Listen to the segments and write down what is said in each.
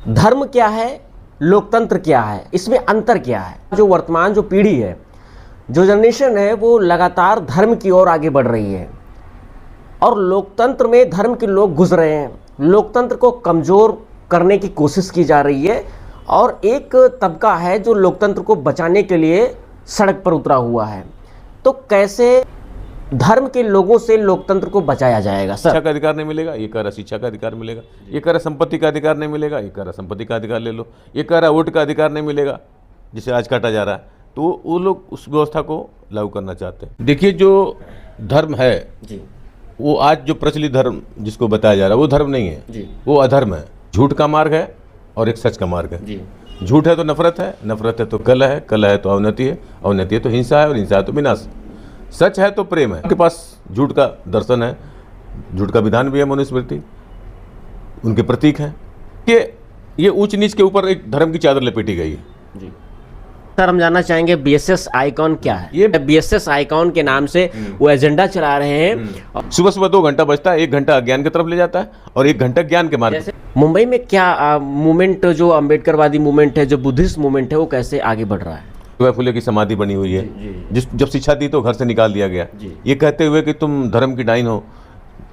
धर्म क्या है, लोकतंत्र क्या है, इसमें अंतर क्या है। जो वर्तमान जो पीढ़ी है, जो जनरेशन है, वो लगातार धर्म की ओर आगे बढ़ रही है और लोकतंत्र में धर्म के लोग घुस रहे हैं। लोकतंत्र को कमज़ोर करने की कोशिश की जा रही है और एक तबका है जो लोकतंत्र को बचाने के लिए सड़क पर उतरा हुआ है। तो कैसे धर्म के लोगों से लोकतंत्र को बचाया जाएगा? शिक्षा का अधिकार नहीं मिलेगा, ये कह रहा शिक्षा का अधिकार मिलेगा, ये कह रहा संपत्ति का अधिकार नहीं मिलेगा, ये कह रहा संपत्ति का अधिकार ले लो, ये कह रहा वोट का अधिकार नहीं मिलेगा जिसे आज काटा जा रहा है। तो वो लोग उस व्यवस्था को लागू करना चाहते हैं। देखिए, जो धर्म है जी, वो आज जो प्रचलित धर्म जिसको बताया जा रहा है वो धर्म नहीं है जी, वो अधर्म है। झूठ का मार्ग है और एक सच का मार्ग है। जी, झूठ है तो नफरत है, नफरत है तो कलह है, कलह है तो अवनति है, अवनति है तो हिंसा है और हिंसा है तो विनाश। सच है तो प्रेम है। उनके पास झूठ का दर्शन है, झूठ का विधान भी है, मनुस्मृति उनके प्रतीक हैं कि ये ऊंच नीच के ऊपर एक धर्म की चादर लपेटी गई है। जी। सर, हम जानना चाहेंगे बीएसएस आइकॉन क्या है? ये बीएसएस आइकॉन के नाम से वो एजेंडा चला रहे हैं। सुबह सुबह 2 घंटा बजता है, 1 घंटा अज्ञान की तरफ ले जाता है और 1 घंटा ज्ञान के मार्ग। मुंबई में क्या मूवमेंट, जो अम्बेडकरवादी मूवमेंट है, जो बुद्धिस्ट मूवमेंट है, वो कैसे आगे बढ़ रहा है? फुले की समाधि बनी हुई है। जब शिक्षा दी तो घर से निकाल दिया गया, ये कहते हुए कि तुम धर्म की डाइन हो,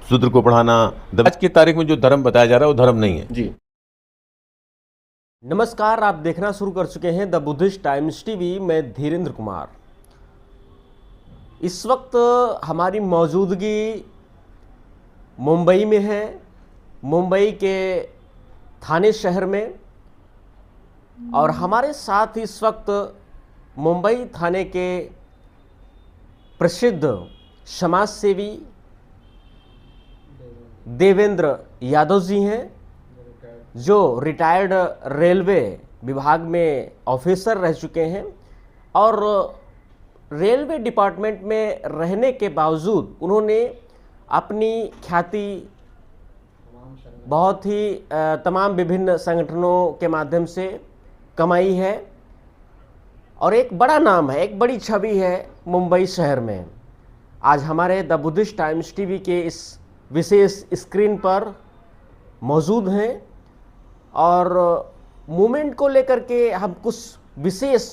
शूद्र को पढ़ाना। आज की तारीख में जो धर्म बताया जा रहा है वो धर्म नहीं है। जी। नमस्कार, आप देखना शुरू कर चुके हैं द बुद्धिस्ट टाइम्स टीवी। मैं धीरेन्द्र कुमार। इस वक्त हमारी मौजूदगी मुंबई में है, मुंबई के थाने शहर में, और हमारे साथ इस वक्त मुंबई थाने के प्रसिद्ध समाज सेवी देवेंद्र यादव जी हैं, जो रिटायर्ड रेलवे विभाग में ऑफिसर रह चुके हैं और रेलवे डिपार्टमेंट में रहने के बावजूद उन्होंने अपनी ख्याति बहुत ही तमाम विभिन्न संगठनों के माध्यम से कमाई है और एक बड़ा नाम है, एक बड़ी छवि है मुंबई शहर में। आज हमारे द बुद्धिस्ट टाइम्स टीवी के इस विशेष स्क्रीन पर मौजूद हैं और मूवमेंट को लेकर के हम कुछ विशेष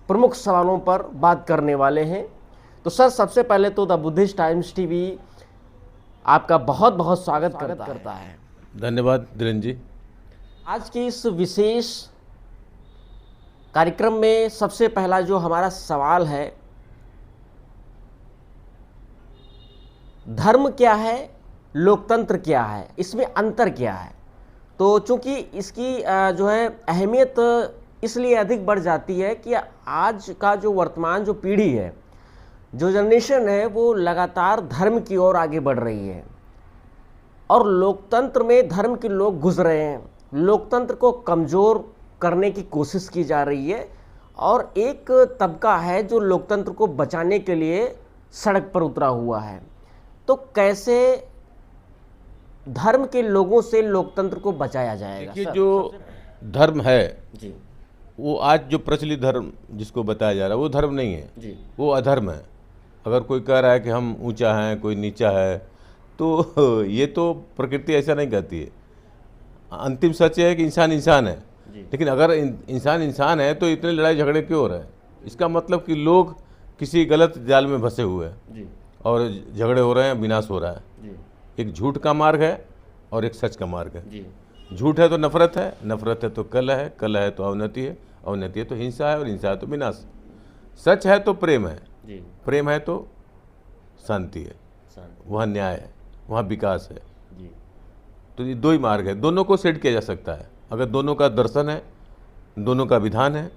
प्रमुख सवालों पर बात करने वाले हैं। तो सर, सबसे पहले तो द बुद्धिस्ट टाइम्स टीवी आपका बहुत बहुत स्वागत करता है। धन्यवाद धीरेन्द्र जी। आज की इस विशेष कार्यक्रम में सबसे पहला जो हमारा सवाल है, धर्म क्या है, लोकतंत्र क्या है, इसमें अंतर क्या है? तो चूंकि इसकी जो है अहमियत इसलिए अधिक बढ़ जाती है कि आज का जो वर्तमान जो पीढ़ी है, जो जनरेशन है, वो लगातार धर्म की ओर आगे बढ़ रही है और लोकतंत्र में धर्म के लोग घुस रहे हैं। लोकतंत्र को कमज़ोर करने की कोशिश की जा रही है और एक तबका है जो लोकतंत्र को बचाने के लिए सड़क पर उतरा हुआ है। तो कैसे धर्म के लोगों से लोकतंत्र को बचाया जाएगा? देखिए, जो धर्म है जी, वो आज जो प्रचलित धर्म जिसको बताया जा रहा है वो धर्म नहीं है जी, वो अधर्म है। अगर कोई कह रहा है कि हम ऊंचा हैं, कोई नीचा है, तो ये तो प्रकृति ऐसा नहीं कहती है। अंतिम सच है कि इंसान इंसान है, लेकिन अगर इंसान इंसान है तो इतने लड़ाई झगड़े क्यों हो रहे हैं? इसका मतलब कि लोग किसी गलत जाल में फंसे हुए हैं और झगड़े हो रहे हैं, विनाश हो रहा है। एक झूठ का मार्ग है और एक सच का मार्ग है। झूठ है तो नफरत है, नफरत है तो कलह है, कलह है तो अवनति है, अवनति है तो हिंसा है और हिंसा है तो विनाश। सच है तो प्रेम है, प्रेम है तो शांति है, वहाँ न्याय है, वहाँ विकास है। तो ये 2 ही मार्ग है, दोनों को सेट किया जा सकता है। अगर दोनों का दर्शन है, दोनों का विधान है,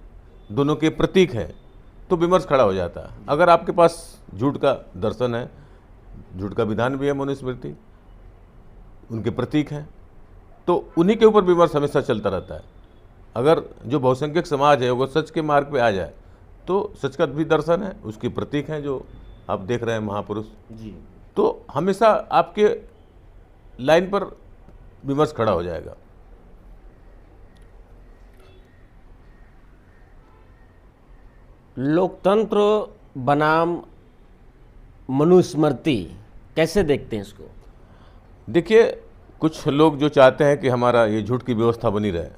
दोनों के प्रतीक है, तो विमर्श खड़ा हो जाता है। अगर आपके पास झूठ का दर्शन है, झूठ का विधान भी है, मनुस्मृति उनके प्रतीक हैं, तो उन्हीं के ऊपर विमर्श हमेशा चलता रहता है। अगर जो बहुसंख्यक समाज है वो सच के मार्ग पे आ जाए तो सच का भी दर्शन है, उसके प्रतीक हैं जो आप देख रहे हैं महापुरुष जी, तो हमेशा आपके लाइन पर विमर्श खड़ा हो जाएगा। लोकतंत्र बनाम मनुस्मृति कैसे देखते हैं इसको? देखिए, कुछ लोग जो चाहते हैं कि हमारा ये झूठ की व्यवस्था बनी रहे,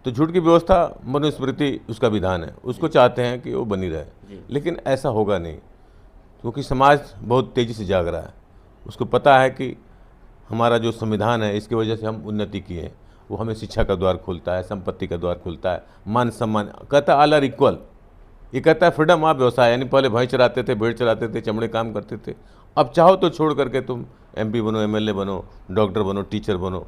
तो झूठ की व्यवस्था मनुस्मृति उसका विधान है, उसको चाहते हैं कि वो बनी रहे, लेकिन ऐसा होगा नहीं, क्योंकि समाज बहुत तेज़ी से जाग रहा है। उसको पता है कि हमारा जो संविधान है इसकी वजह से हम उन्नति किए हैं। वो हमें शिक्षा का द्वार खोलता है, संपत्ति का द्वार खोलता है, मान सम्मान, कहता है ऑल आर इक्वल। ये कहता है फ्रीडम ऑफ व्यवसाय, यानी पहले भैंस चराते थे, भेड़ चराते थे, चमड़े काम करते थे, अब चाहो तो छोड़ करके तुम MP बनो, MLA बनो, डॉक्टर बनो, टीचर बनो।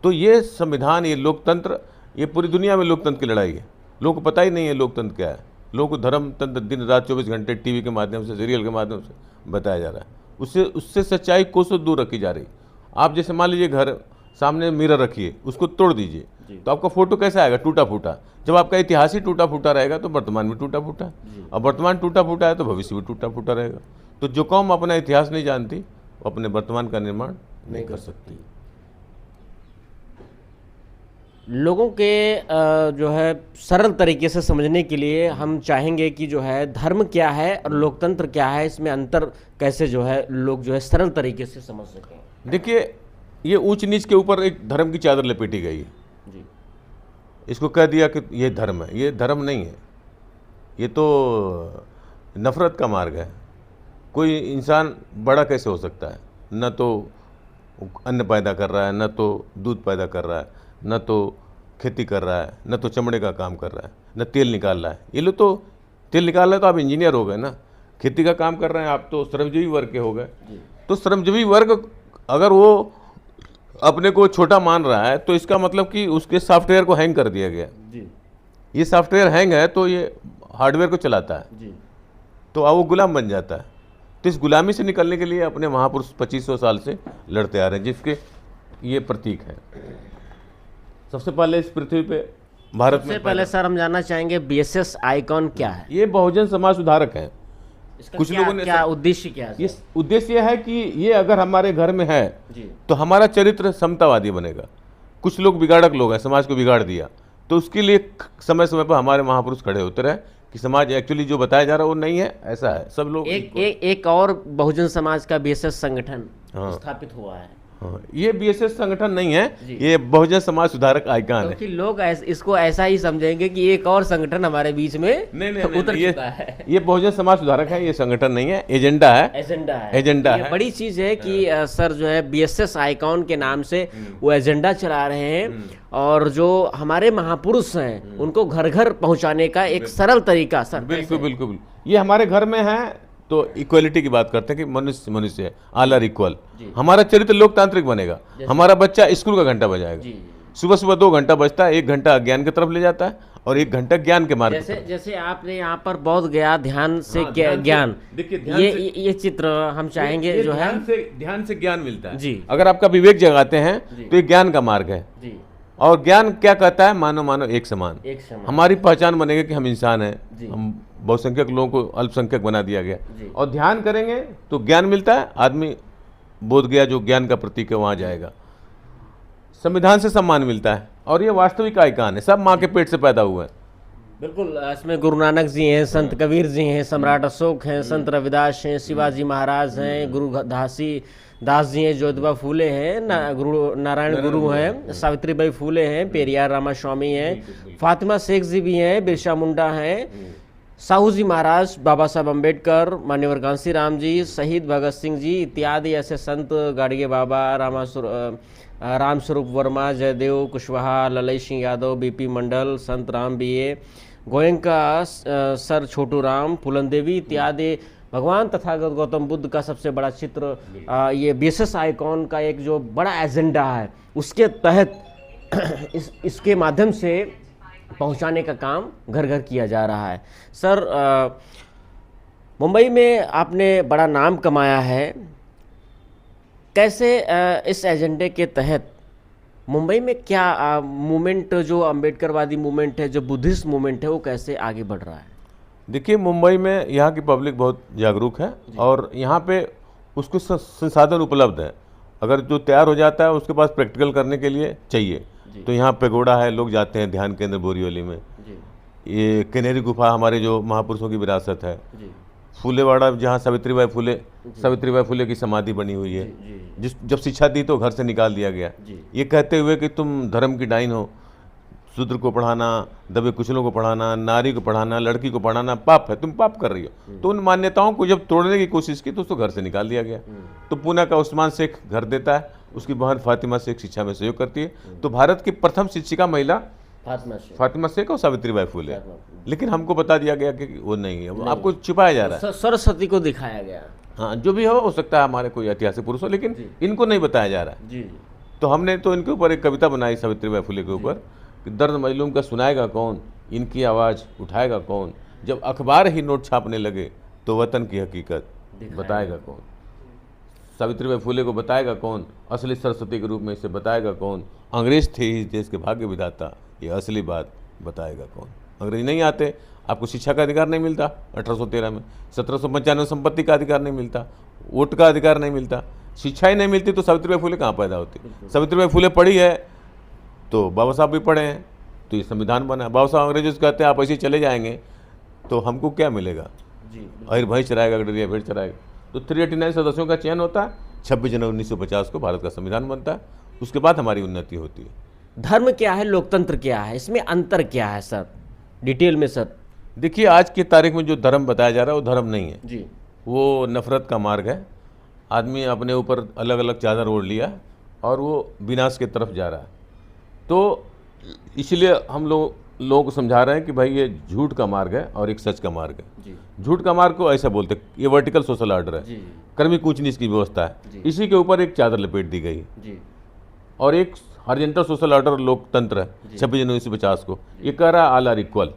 तो ये संविधान, ये लोकतंत्र, ये पूरी दुनिया में लोकतंत्र की लड़ाई है। लोगों को पता ही नहीं है लोकतंत्र क्या है। लोगों को धर्म तंत्र दिन रात 24 घंटे TV के माध्यम से, सीरियल के माध्यम से बताया जा रहा है। उससे सच्चाई कोसों दूर रखी जा रही। आप जैसे मान लीजिए घर सामने मिरर रखिए, उसको तोड़ दीजिए तो आपका फोटो कैसा आएगा? टूटा फूटा। जब आपका इतिहास ही टूटा फूटा रहेगा तो वर्तमान भी टूटा फूटा, और वर्तमान टूटा फूटा है तो भविष्य भी टूटा फूटा रहेगा। तो जो कौम अपना इतिहास नहीं जानती वो अपने वर्तमान का निर्माण नहीं कर सकती। लोगों के जो है सरल तरीके से समझने के लिए हम चाहेंगे कि जो है धर्म क्या है और लोकतंत्र क्या है, इसमें अंतर कैसे जो है लोग जो है सरल तरीके से समझ सकें। देखिए, ये ऊंच नीच के ऊपर एक धर्म की चादर लपेटी गई है जी। इसको कह दिया कि ये धर्म है। ये धर्म नहीं है, ये तो नफरत का मार्ग है। कोई इंसान बड़ा कैसे हो सकता है? न तो अन्न पैदा कर रहा है, न तो दूध पैदा कर रहा है, न तो खेती कर रहा है, न तो चमड़े का काम कर रहा है, न तेल निकाल रहा है। ये लोग तो तेल निकाल रहे हैं तो आप इंजीनियर हो गए ना। खेती का काम कर रहे हैं आप तो श्रमजीवी वर्ग के हो गए। तो श्रमजीवी वर्ग अगर वो अपने को छोटा मान रहा है तो इसका मतलब कि उसके सॉफ्टवेयर को हैंग कर दिया गया जी। ये सॉफ्टवेयर हैंग है तो ये हार्डवेयर को चलाता है जी। तो अब वो गुलाम बन जाता है। तो इस गुलामी से निकलने के लिए अपने महापुरुष 2500 साल से लड़ते आ रहे हैं, जिसके ये प्रतीक है। सबसे पहले इस पृथ्वी पे भारत में पहले सर हम जानना चाहेंगे BSS आइकॉन क्या है? ये बहुजन समाज सुधारक है। कुछ लोगों ने क्या उद्देश्य क्या है? ये उद्देश्य यह है कि ये अगर हमारे घर में है तो हमारा चरित्र समतावादी बनेगा। कुछ लोग बिगाड़क लोग हैं, समाज को बिगाड़ दिया, तो उसके लिए समय समय पर हमारे महापुरुष खड़े होते रहे कि समाज एक्चुअली जो बताया जा रहा है वो नहीं है, ऐसा है। सब लोग एक और बहुजन समाज का BSS संगठन स्थापित हुआ है। हाँ, ये BSS संगठन नहीं है, ये बहुजन समाज सुधारक आइकॉन है। क्योंकि लोग इसको ऐसा ही समझेंगे कि एक और संगठन हमारे बीच में नहीं, उतर चुका है। ये बहुजन समाज सुधारक है, ये संगठन नहीं है, एजेंडा है। एजेंडा है। बड़ी चीज है कि सर जो है BSS आइकॉन के नाम से वो एजेंडा चला रहे हैं, और जो हमारे महापुरुष हैं उनको घर घर पहुंचाने का एक सरल तरीका। सर बिल्कुल ये हमारे घर में है तो इक्वलिटी की बात करते हैं कि मनुष्य मनुष्य है, ऑल आर इक्वल। हमारा चरित्र लोकतांत्रिक बनेगा। हमारा बच्चा स्कूल का घंटा बजाएगा, सुबह 2 घंटा बजता है, 1 घंटा ज्ञान की तरफ ले जाता है और 1 घंटा ज्ञान के मार्ग। जैसे आपने यहाँ पर बौद्ध गया ध्यान से ज्ञान, देखिए ये चित्र हम चाहेंगे जो है ध्यान से ज्ञान मिलता है जी। अगर आपका विवेक जगाते हैं तो ये ज्ञान का मार्ग है जी। और ज्ञान क्या कहता है? मानो एक समान। हमारी पहचान बनेगी कि हम इंसान हैं। हम बहुसंख्यक लोगों को अल्पसंख्यक बना दिया गया, और ध्यान करेंगे तो ज्ञान मिलता है। आदमी बोध गया जो ज्ञान का प्रतीक है वहाँ जाएगा। संविधान से सम्मान मिलता है, और ये वास्तविक आइकॉन है, सब माँ के पेट से पैदा हुए हैं। बिल्कुल, इसमें गुरु नानक जी हैं, संत कबीर जी हैं, सम्राट अशोक हैं, संत रविदास हैं, शिवाजी महाराज हैं, गुरु दास जी हैं, ज्योतिबा फूले हैं, गुरु नारायण गुरु हैं, सावित्रीबाई फूले हैं, पेरियार रामास्वामी हैं, फातिमा शेख जी भी हैं, बिरसा मुंडा हैं, साहू जी महाराज, बाबा साहब अम्बेडकर, मान्यवर कांसी राम जी, शहीद भगत सिंह जी इत्यादि ऐसे संत, गाड़गे बाबा, रामस्वरूप वर्मा, जयदेव कुशवाहा, ललई सिंह यादव, BP मंडल, संत राम BA, गोयंका सर छोटू राम, फूलन देवी इत्यादि भगवान तथागत गौतम बुद्ध का सबसे बड़ा चित्र ये BSS आइकॉन का एक जो बड़ा एजेंडा है उसके तहत इसके माध्यम से पहुंचाने का काम घर घर किया जा रहा है। सर मुंबई में आपने बड़ा नाम कमाया है, कैसे इस एजेंडे के तहत मुंबई में क्या मूवमेंट, जो अम्बेडकरवादी मूवमेंट है, जो बुद्धिस्ट मूवमेंट है, वो कैसे आगे बढ़ रहा है? देखिए, मुंबई में यहाँ की पब्लिक बहुत जागरूक है और यहाँ पे उसको संसाधन उपलब्ध है। अगर जो तैयार हो जाता है उसके पास प्रैक्टिकल करने के लिए चाहिए, तो यहाँ पेगोडा है, लोग जाते हैं ध्यान केंद्र बोरीवली में। ये कैनेरी गुफा हमारे जो महापुरुषों की विरासत है। फूलेवाड़ा जहाँ सावित्रीबाई फूले की समाधि बनी हुई है, जब शिक्षा दी तो घर से निकाल दिया गया, ये कहते हुए कि तुम धर्म की डाइन हो, शूद्र को पढ़ाना, दबे कुचलों को पढ़ाना, नारी को पढ़ाना, लड़की को पढ़ाना पाप है, तुम पाप कर रही हो। तो उन मान्यताओं को जब तोड़ने की कोशिश की तो उसको घर से निकाल दिया गया। तो पूना का उस्मान शेख घर देता है, उसकी बहन फातिमा शेख शिक्षा में सहयोग करती है। तो भारत की प्रथम शिक्षिका महिला फातिमा शेख और सावित्रीबाई फुले। लेकिन हमको बता दिया गया कि वो नहीं है, वो आपको छिपाया जा रहा है। सरस्वती को दिखाया गया। हाँ, जो भी हो सकता है हमारे कोई ऐतिहासिक पुरुष हो, लेकिन इनको नहीं बताया जा रहा है। तो हमने तो इनके ऊपर एक कविता बनाई सावित्रीबाई फुले के ऊपर कि दर्द मजलूम का सुनाएगा कौन, इनकी आवाज़ उठाएगा कौन, जब अखबार ही नोट छापने लगे तो वतन की हकीकत बताएगा कौन। सावित्रीबाई फुले को बताएगा कौन, असली सरस्वती के रूप में इसे बताएगा कौन। अंग्रेज थे इस देश के भाग्य विधाता, ये असली बात बताएगा कौन। अंग्रेज नहीं आते, आपको शिक्षा का अधिकार नहीं मिलता 1813 में, 1795 संपत्ति का अधिकार नहीं मिलता, वोट का अधिकार नहीं मिलता, शिक्षा ही नहीं मिलती, तो सावित्रीबाई फुले कहाँ पैदा होती। सावित्रीबाई फुले पढ़ी है तो बाबा साहब भी पढ़े हैं, तो ये संविधान बना। बाबा साहब अंग्रेजों से कहते हैं आप ऐसे चले जाएंगे तो हमको क्या मिलेगा, अहिर भैंस चराएगा, गडरिया भेड़ चराएगा। तो 389 सदस्यों का चयन होता है, 26 जनवरी 1950 को भारत का संविधान बनता है, उसके बाद हमारी उन्नति होती है। धर्म क्या है, लोकतंत्र क्या है, इसमें अंतर क्या है सर, डिटेल में सर? देखिए, आज की तारीख में जो धर्म बताया जा रहा है वो धर्म नहीं है जी, वो नफरत का मार्ग है। आदमी अपने ऊपर अलग अलग चादर ओढ़ लिया और वो विनाश की तरफ जा रहा है। तो इसलिए हम लोगों को समझा रहे हैं कि भाई ये झूठ का मार्ग है और एक सच का मार्ग है। झूठ का मार्ग को ऐसा बोलते, ये वर्टिकल सोशल ऑर्डर है, कर्मी कूच नीच की व्यवस्था है, इसी के ऊपर एक चादर लपेट दी गई है। और एक हॉरिजॉन्टल सोशल ऑर्डर लोकतंत्र है 26 जनवरी 1950 को, ये कह रहा है ऑल आर इक्वल,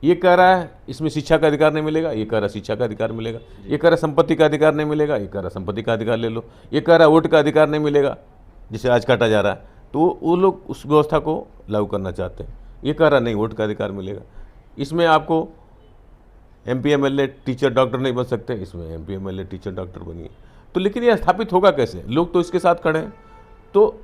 ये कह रहा है इसमें शिक्षा का अधिकार नहीं मिलेगा, ये कह रहा है शिक्षा का अधिकार मिलेगा, ये कह रहा है संपत्ति का अधिकार नहीं मिलेगा, ये कह रहा है संपत्ति का अधिकार ले लो, ये कह रहा है वोट का अधिकार नहीं मिलेगा जिसे आज काटा जा रहा है। तो वो लोग उस व्यवस्था को लागू करना चाहते हैं। ये कह रहा नहीं वोट का अधिकार मिलेगा, इसमें आपको MP MLA टीचर डॉक्टर नहीं बन सकते, इसमें MP MLA टीचर डॉक्टर बनिए। तो लेकिन ये स्थापित होगा कैसे, लोग तो इसके साथ खड़े हैं। तो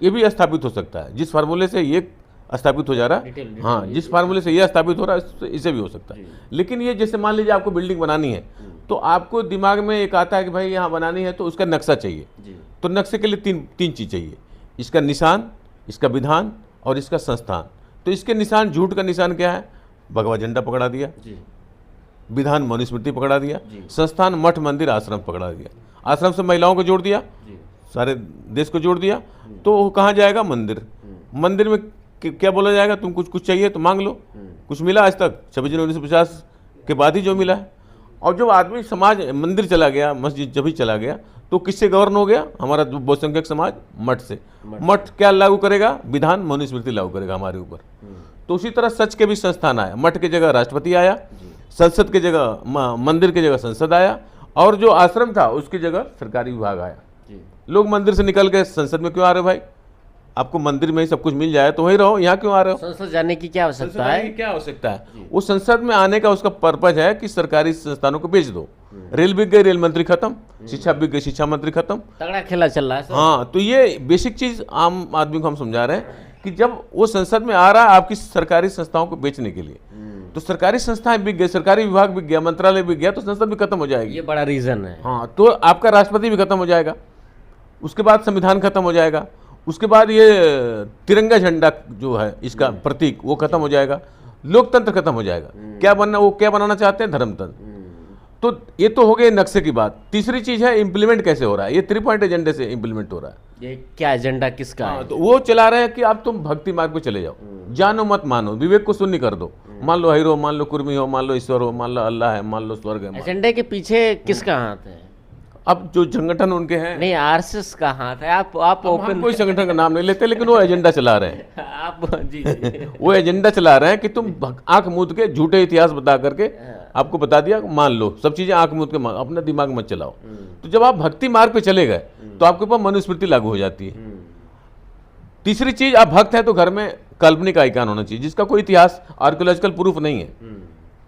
ये भी स्थापित हो सकता है, जिस फार्मूले से ये स्थापित हो जा रहा है, हाँ, जिस फार्मूले से ये स्थापित हो रहा है इसे भी हो सकता है। लेकिन ये जैसे मान लीजिए आपको बिल्डिंग बनानी है, तो आपको दिमाग में एक आता है कि भाई यहाँ बनानी है तो उसका नक्शा चाहिए। तो नक्शे के लिए तीन चीज़ चाहिए, इसका निशान, इसका विधान और इसका संस्थान। तो इसके निशान, झूठ का निशान क्या है, भगवा झंडा पकड़ा दिया, विधान मनुस्मृति पकड़ा दिया, संस्थान मठ मंदिर आश्रम पकड़ा दिया। आश्रम से महिलाओं को जोड़ दिया, सारे देश को जोड़ दिया, तो कहाँ जाएगा, मंदिर। मंदिर में क्या बोला जाएगा, तुम कुछ चाहिए तो मांग लो। कुछ मिला आज तक, 26 जनवरी 1950 के बाद ही जो मिला है। और जब आदमी समाज मंदिर चला गया, मस्जिद जब ही चला गया, तो किससे गवर्न हो गया, हमारा बहुसंख्यक समाज मठ से। मठ क्या लागू करेगा, विधान मनुस्मृति लागू करेगा हमारे ऊपर। तो उसी तरह सच के भी संस्थान आया, मठ की जगह राष्ट्रपति आया, संसद की जगह मंदिर की जगह संसद आया, और जो आश्रम था उसकी जगह सरकारी विभाग आया। लोग मंदिर से निकल के संसद में क्यों आ रहे हो भाई, आपको मंदिर में ही सब कुछ मिल जाए तो वहीं रहो, यहाँ क्यों आ रहे हो। संसद जाने की क्या आवश्यकता है, क्या आवश्यकता है। उस संसद में आने का उसका पर्पज है कि सरकारी संस्थानों को बेच दो। रेल बिक गई, रेल मंत्री खत्म, शिक्षा बिक गई, शिक्षा मंत्री खत्म, तगड़ा खेला चल रहा है सर। हाँ, तो ये बेसिक चीज आम आदमी को हम समझा रहे हैं कि जब वो संसद में आ रहा है आपकी सरकारी संस्थाओं को बेचने के लिए, तो सरकारी संस्थाएं बिक गई, सरकारी विभाग बिक गया, मंत्रालय बिक गया, तो संसद भी खत्म हो जाएगी। ये बड़ा रीजन है। हाँ, तो आपका राष्ट्रपति भी खत्म हो जाएगा, उसके बाद संविधान खत्म हो जाएगा, उसके बाद ये तिरंगा झंडा जो है इसका प्रतीक वो खत्म हो जाएगा, लोकतंत्र खत्म हो जाएगा। क्या बनना, वो क्या बनाना चाहते हैं, धर्मतंत्र। तो ये तो हो गए नक्शे की बात। तीसरी चीज है इम्प्लीमेंट कैसे हो रहा है, ये 3 पॉइंट एजेंडे से इम्प्लीमेंट हो रहा है। ये क्या एजेंडा किसका है? तो वो चला रहे हैं कि अब तुम भक्ति मार्ग पे चले जाओ, जानो मत मानो, विवेक को शून्य कर दो। मान लो हीरो, मान लो कुर्मी हो, मान लो ईश्वर हो, मान लो अल्लाह है, मान लो स्वर्ग है। एजेंडे के पीछे किसका हाथ है? अब जो संगठन उनके हैं, नहीं, RSS का हाथ है। आप ओपन, कोई संगठन का नाम नहीं लेते, लेकिन वो एजेंडा चला रहे हैं। आप जी वो एजेंडा चला रहे हैं कि तुम आंख मूंद के झूठे इतिहास बता करके आपको बता दिया, मान लो सब चीजें, आंख मूंद के अपना दिमाग मत चलाओ। तो जब आप भक्ति मार्ग पे चले गए तो आपके ऊपर मनुस्मृति लागू हो जाती है। तीसरी चीज, आप भक्त हैं तो घर में काल्पनिक आइकन होना चाहिए जिसका कोई इतिहास, आर्कियोलॉजिकल प्रूफ नहीं है।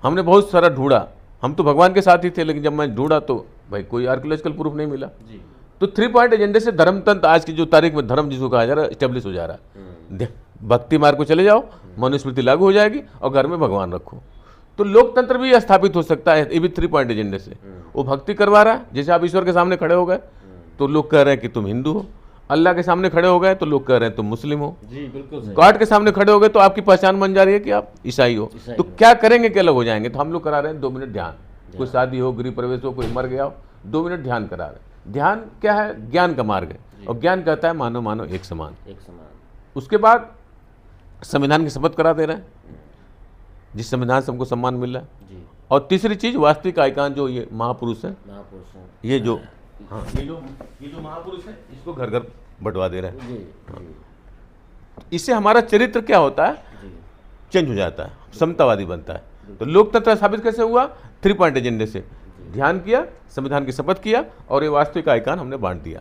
हमने बहुत सारा ढूंढा, हम तो भगवान के साथ ही थे, लेकिन जब मैं ढूंढा तो भाई कोई आर्कियोलॉजिकल प्रूफ नहीं मिला। तो 3 पॉइंट एजेंडे से धर्मतंत्र आज की जो तारीख में धर्म जिसको कहा जा रहा है स्टेब्लिश हो जा रहा है। भक्ति मार्ग को चले जाओ, मनुस्मृति लागू हो जाएगी और घर में भगवान रखो। तो लोकतंत्र भी स्थापित हो सकता है, ये भी 3 पॉइंट एजेंडे से। वो भक्ति करवा रहा है, जैसे आप ईश्वर के सामने खड़े हो गए तो लोग कह रहे हैं कि तुम हिंदू हो, अल्लाह के सामने खड़े हो गए तो लोग कह रहे हैं तुम मुस्लिम हो, जी बिल्कुल सही। गॉड के सामने खड़े हो गए तो आपकी पहचान बन जा रही है कि आप ईसाई हो। तो क्या करेंगे कि अलग हो जाएंगे? तो हम लोग करा रहे हैं 2 मिनट ध्यान, कोई शादी हो, गृह प्रवेश हो, कोई मर गया हो, 2 मिनट ध्यान करा रहे हैं। ध्यान क्या है? ज्ञान का मार्ग है, और ज्ञान कहता है मानो मानो एक समान। उसके बाद संविधान की शपथ करा दे रहे हैं, जिस संविधान से हमको सम्मान मिल रहा है। और तीसरी चीज, वास्तविक आइकान जो ये महापुरुष है, ये जो हाँ ये जो महापुरुष है, इसको घर घर बंटवा दे रहे हैं। इससे हमारा चरित्र क्या होता है? चेंज हो जाता है, समतावादी बनता है। तो लोकतंत्र स्थापित कैसे हुआ? 3 पॉइंट एजेंडे से। ध्यान किया, संविधान की शपथ किया, और ये वास्तविक आइकान हमने बांट दिया।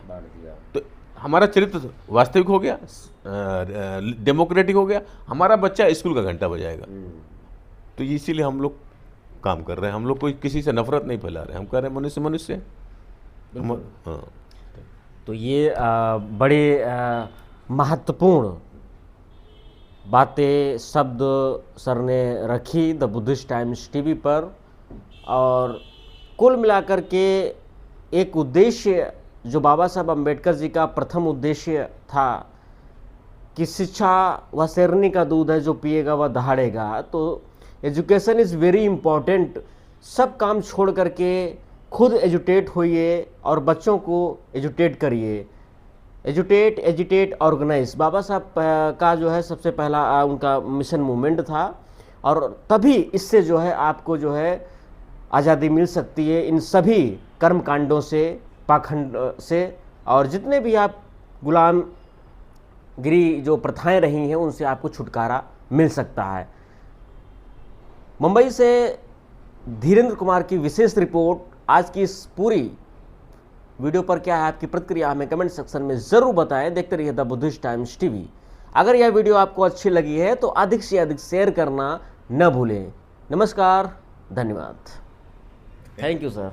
तो हमारा चरित्र वास्तविक हो गया, डेमोक्रेटिक हो गया, हमारा बच्चा स्कूल का घंटा बजाएगा। तो इसीलिए हम लोग काम कर रहे हैं। हम लोग कोई किसी से नफरत नहीं फैला रहे हैं, हम कह रहे हैं मनुष्य मनुष्य। हाँ, तो ये बड़े महत्वपूर्ण बातें, शब्द सर ने रखी द बुद्धिस्ट टाइम्स टीवी पर, और कुल मिलाकर के एक उद्देश्य जो बाबा साहब अम्बेडकर जी का प्रथम उद्देश्य था कि शिक्षा वह शेरनी का दूध है, जो पिएगा वह दहाड़ेगा। तो एजुकेशन इज़ वेरी इम्पॉर्टेंट। सब काम छोड़ करके खुद एजुटेट होइए और बच्चों को एजुटेट करिए। एजुटेट, एजुटेट, ऑर्गेनाइज बाबा साहब का जो है सबसे पहला उनका मिशन मूवमेंट था, और तभी इससे जो है आपको जो है आज़ादी मिल सकती है इन सभी कर्म कांडों से, पाखंड से, और जितने भी आप गुलामगिरी जो प्रथाएं रही हैं उनसे आपको छुटकारा मिल सकता है। मुंबई से धीरेन्द्र कुमार की विशेष रिपोर्ट। आज की इस पूरी वीडियो पर क्या है आपकी प्रतिक्रिया, हमें कमेंट सेक्शन में ज़रूर बताएं। देखते रहिए द बुद्धिस्ट टाइम्स टीवी। अगर यह वीडियो आपको अच्छी लगी है तो अधिक से अधिक शेयर करना न भूलें। नमस्कार, धन्यवाद। Thank you sir.